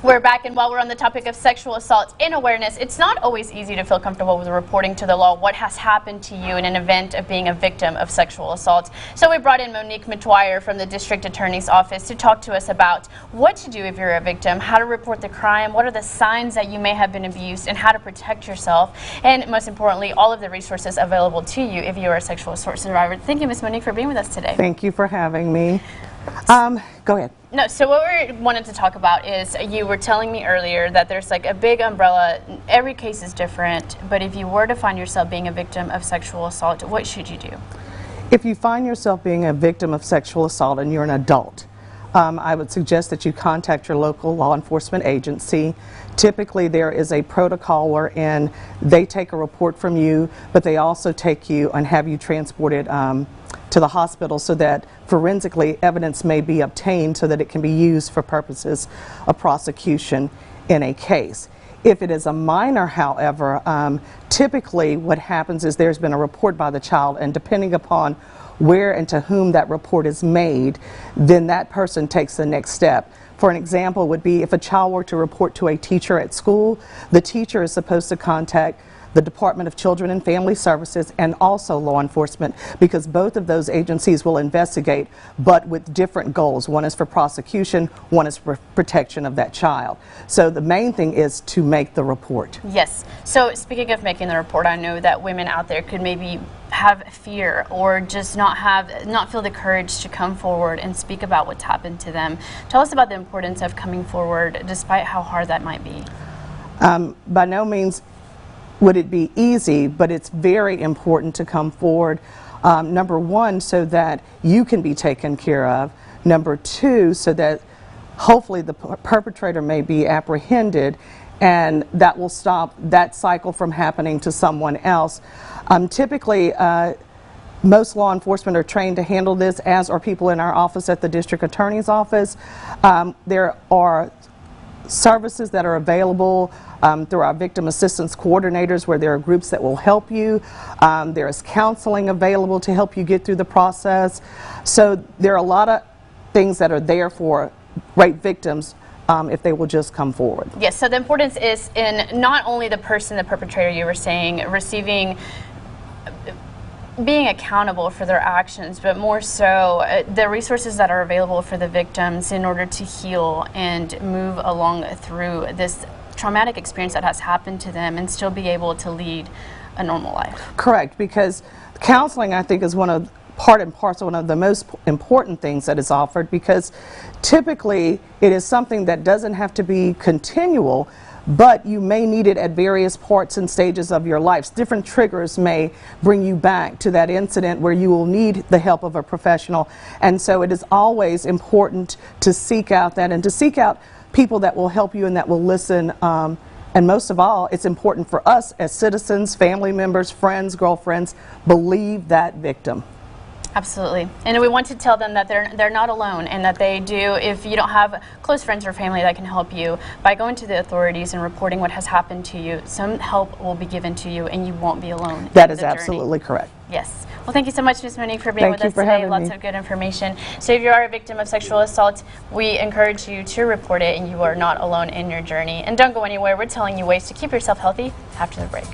We're back, and while we're on the topic of sexual assault and awareness, it's not always easy to feel comfortable with reporting to the law what has happened to you in an event of being a victim of sexual assault. So we brought in Monique McGuire from the District Attorney's Office to talk to us about what to do if you're a victim, how to report the crime, what are the signs that you may have been abused, and how to protect yourself, and most importantly, all of the resources available to you if you are a sexual assault survivor. Thank you, Ms. Monique, for being with us today. Thank you for having me. Go ahead. No, so what we wanted to talk about is you were telling me earlier that there's like a big umbrella. Every case is different, but if you were to find yourself being a victim of sexual assault, what should you do? If you find yourself being a victim of sexual assault and you're an adult, I would suggest that you contact your local law enforcement agency. Typically there is a protocol wherein they take a report from you, but they also take you and have you transported to the hospital so that forensically evidence may be obtained so that it can be used for purposes of prosecution in a case. If it is a minor, however, typically what happens is there's been a report by the child, and depending upon where and to whom that report is made, then that person takes the next step. For an example would be if a child were to report to a teacher at school, the teacher is supposed to contact the Department of Children and Family Services and also law enforcement, because both of those agencies will investigate, but with different goals. One is for prosecution, one is for protection of that child. So the main thing is to make the report. Yes. So speaking of making the report, I know that women out there could maybe have fear or just not feel the courage to come forward and speak about what's happened to them. Tell us about the importance of coming forward despite how hard that might be. By no means would it be easy, but it's very important to come forward. Number one, so that you can be taken care of. Number two, so that hopefully the perpetrator may be apprehended, and that will stop that cycle from happening to someone else. Typically, most law enforcement are trained to handle this, as are people in our office at the District Attorney's Office. There are services that are available through our victim assistance coordinators, where there are groups that will help you. There is counseling available to help you get through the process. So there are a lot of things that are there for rape victims if they will just come forward. Yes, so the importance is in not only the person, the perpetrator you were saying, being accountable for their actions, but more so the resources that are available for the victims in order to heal and move along through this traumatic experience that has happened to them and still be able to lead a normal life. Correct, because counseling, I think, is one of the most important things that is offered, because typically it is something that doesn't have to be continual, but you may need it at various parts and stages of your life. Different triggers may bring you back to that incident where you will need the help of a professional. And so it is always important to seek out that, and to seek out people that will help you and that will listen. And most of all, it's important for us as citizens, family members, friends, girlfriends, believe that victim. Absolutely. And we want to tell them that they're not alone, and that they do, if you don't have close friends or family that can help you, by going to the authorities and reporting what has happened to you, some help will be given to you and you won't be alone. That is absolutely correct. Yes. Well, thank you so much, Ms. Monique, for being with us today. Lots of good information. So if you are a victim of sexual assault, we encourage you to report it, and you are not alone in your journey. And don't go anywhere. We're telling you ways to keep yourself healthy after the break.